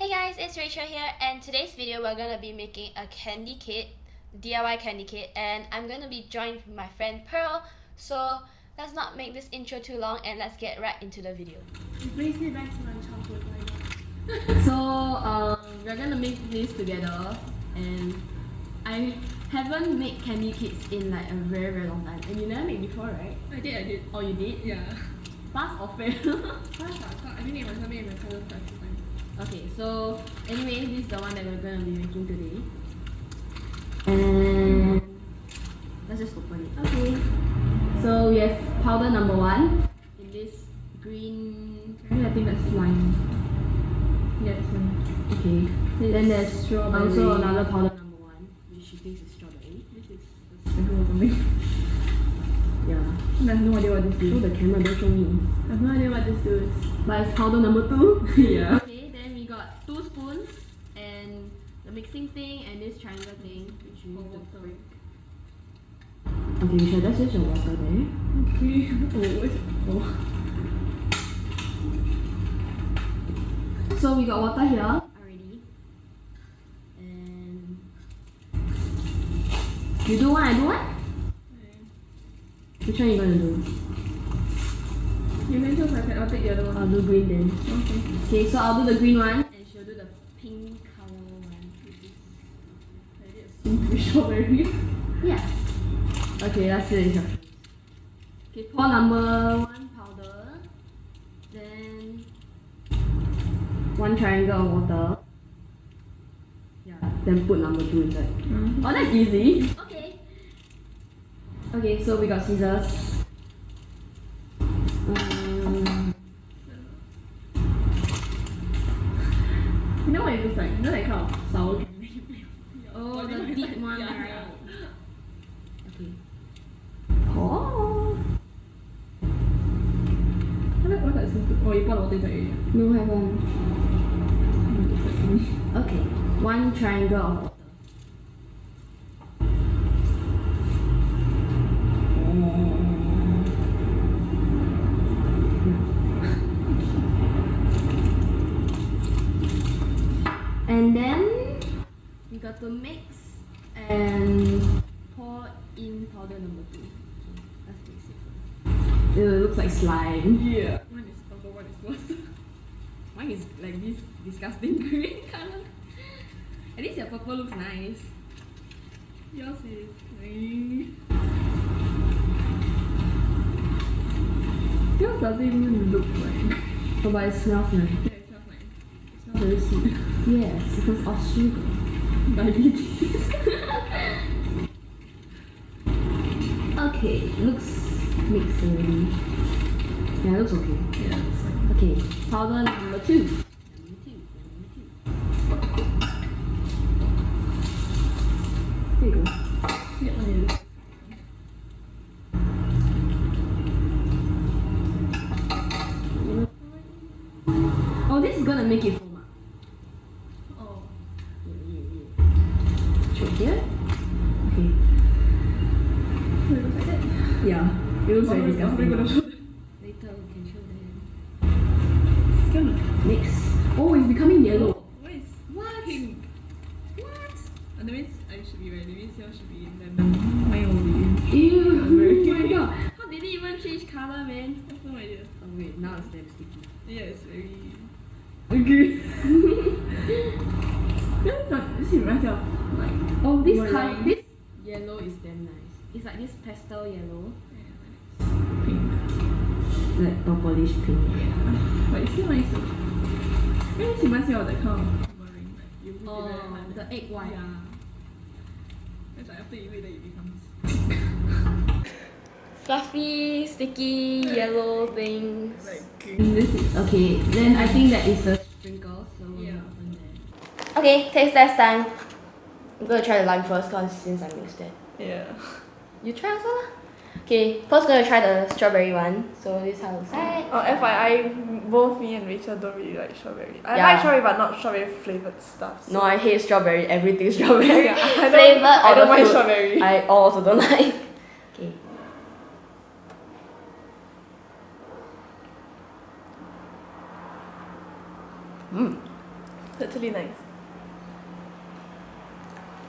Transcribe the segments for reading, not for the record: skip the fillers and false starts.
Hey guys, it's Rachel here, and today's video we're gonna be making a candy kit, DIY candy kit, and I'm gonna be joined with my friend Pearl. So let's not make this intro too long and let's get right into the video. It brings me back to my childhood. So we're gonna make this together, and I haven't made candy kits in like a very long time. And you never made before, right? I did. Oh, you did? Yeah. Pass or fail? Pass. I think it was something in my cousin's class this time. Okay, so anyway, this is the one that we're gonna be making today. And let's just open it. Okay. So we have powder number 1 in this green. I think that's lime. Yeah, it's fine. Okay. Then there's strawberry. also another powder number 1, which she thinks is strawberry. This is a sprinkle or something. Yeah. I have no idea what this Show is. the camera, don't show me. I have no idea what this does. But it's powder number 2. Yeah. Okay, then we got 2 spoons and the mixing thing and this triangle thing, which we need to break. Okay, we should just use your water there. Okay. Oh, what's it? Oh. So we got water here already. And you do one, I do one? Which one you gonna do? You can choose. I'll take the other one. I'll do green then. Okay. Okay, so I'll do the green one and she'll do the pink color one. Seems to be strawberry. Yeah. Okay, that's the instructions. Okay, pour number 1 powder, then 1 triangle of water. Yeah. Then put number 2 inside. Oh, that's easy. Okay. Okay, so we got scissors. You know what it looks like? You know that kind of sour candy? Oh, the deep one, yeah. right? Okay. Oh. What is this? Oh, you poured water inside already. No, haven't. Okay. 1 triangle of water. And then we got to mix and pour in powder number 2. Okay, let's mix it first. Ew, it looks like slime. Yeah. One is purple, one is worse. Mine is like this disgusting green color. At least your purple looks nice. Yours is green. Yours doesn't even look like. Oh, but it smells nice. Yeah, it smells nice. It smells Very sweet. Yes, because of sugar. diabetes. Okay, looks mixed already. Yeah, it looks okay. Yeah, it's like. Okay, powder number 2. There you go. Yeah, one is. Oh, this is gonna make it foam. Oh. Show here. Okay. It looks like that. Yeah, it looks very How are we disgusting. gonna show them? Later we can show them. It's gonna. Mix. Oh, it's becoming yellow. What is What? pink? What? That means I should be right. That means yours should be lemon. Mine will be. Ew! Very Oh my god! How did it even change color, man? I have no idea. Oh wait, now it's damn sticky. Yeah, it's very. Okay. This reminds me of like. Oh, this meringue. color, this yellow is damn nice. It's like this pastel yellow, Pink. like purplish pink. But it's still nice. It reminds me of that kind of meringue. Like you put it Oh, very hard. the egg white. Yeah. It's like after you eat it, it becomes. Fluffy, sticky, yellow things. Like green. This is okay. Then I think that is a sprinkle, so we'll Yeah. open there. Okay, taste test time. I'm gonna try the lime first since I mixed it. Yeah. You try also lah. Okay, first gonna try the strawberry one. So this is how it looks like. Oh, FYI, both me and Rachel don't really like strawberry. I Yeah. like strawberry, but not strawberry flavored stuff. So. No, I hate strawberry. Everything strawberry. Yeah, I Flavored don't or the mind fruit. strawberry. I also don't like. Okay. That's really nice.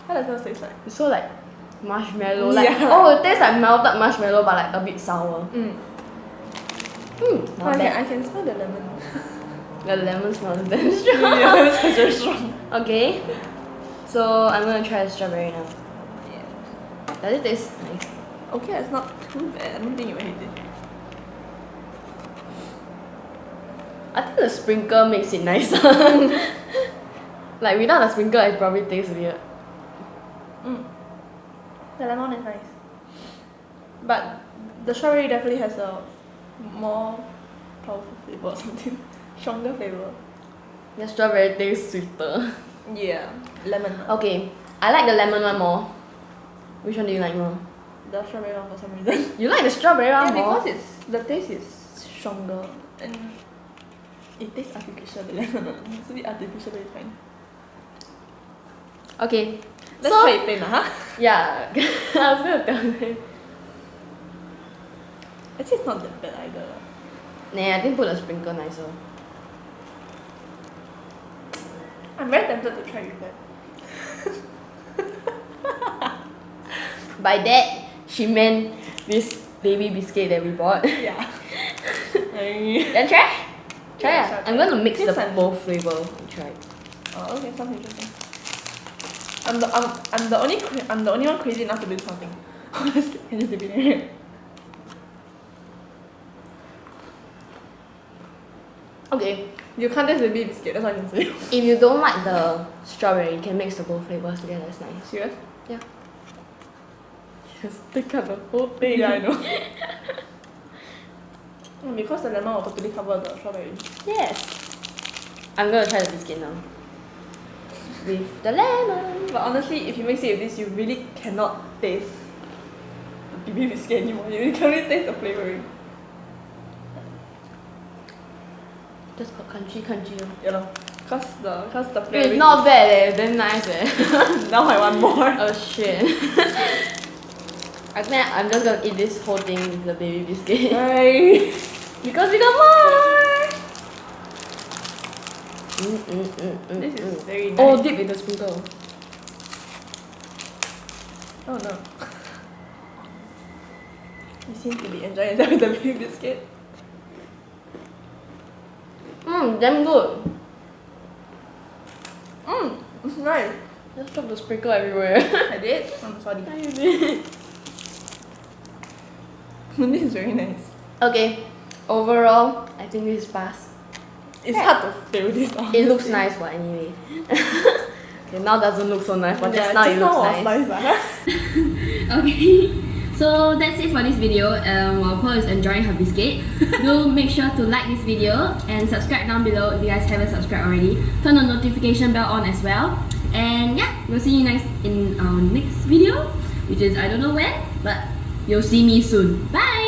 How does yours taste like? It's so like marshmallow. Yeah. Oh, it tastes like melted marshmallow but like a bit sour. Oh, Not bad. I can smell the lemon. The lemon smells damn strong. Yeah, lemon smells very strong. Okay. So I'm gonna try the strawberry now. Yeah. Does it taste nice? Okay, it's not too bad. I don't think you will hate it. I think the sprinkle makes it nicer. Like without the sprinkle it probably tastes weird. The lemon is nice. But the strawberry definitely has a more powerful flavor or something. Stronger flavor. The strawberry tastes sweeter. Yeah. Lemon. Okay, I like the lemon one more. Which one do you like more? The strawberry one for some reason. You like the strawberry one Yeah, more? because the taste is stronger and it tastes artificial. The lemon it's a bit artificially fine. Okay. Let's so, try it plain, huh? Yeah, I was gonna tell you. Actually, it's not that bad either. Nah, I didn't put a sprinkle nicer. I'm very tempted to try with that. By that, she meant this baby biscuit that we bought. Yeah. Then try? Try Yeah, ah. sure, I'm try. gonna mix Taste the like- both flavor and try. Oh, okay, sounds interesting. I'm the only one crazy enough to do something. Honestly, I just dip it in. Okay. You can't taste the baby biscuit, that's all I can say. If you don't like the strawberry, you can mix the both flavors together. It's nice. Serious? Yeah. Just take out the whole thing. Yeah, I know. Because the lemon will totally cover the strawberry. Yes. I'm gonna try the biscuit now. With the lemon. But honestly, if you mix it with this, you really cannot taste the baby biscuit anymore. You can only taste the flavoring. Just got crunchy. You know, cause the It's flavoring. not bad eh, damn nice eh. Now I want more. Oh shit. I think I'm just gonna eat this whole thing with the baby biscuit. Bye. Because we got more! This is very nice. Oh, dip in the sprinkle. Oh no. You seem to be enjoying that with the baby biscuit. Damn good. Nice. Just drop the sprinkle everywhere. I did? I'm sorry. Yeah, you did. This is very nice. Okay, overall, I think this is pass. It's hard to fail this out. It looks nice, but anyway. Okay, now doesn't look so nice, but just now it looks nice. Okay, so that's it for this video. While Pearl is enjoying her biscuit, do make sure to like this video and subscribe down below if you guys haven't subscribed already. Turn the notification bell on as well. And yeah, we'll see you guys in our next video, which is I don't know when, but you'll see me soon. Bye!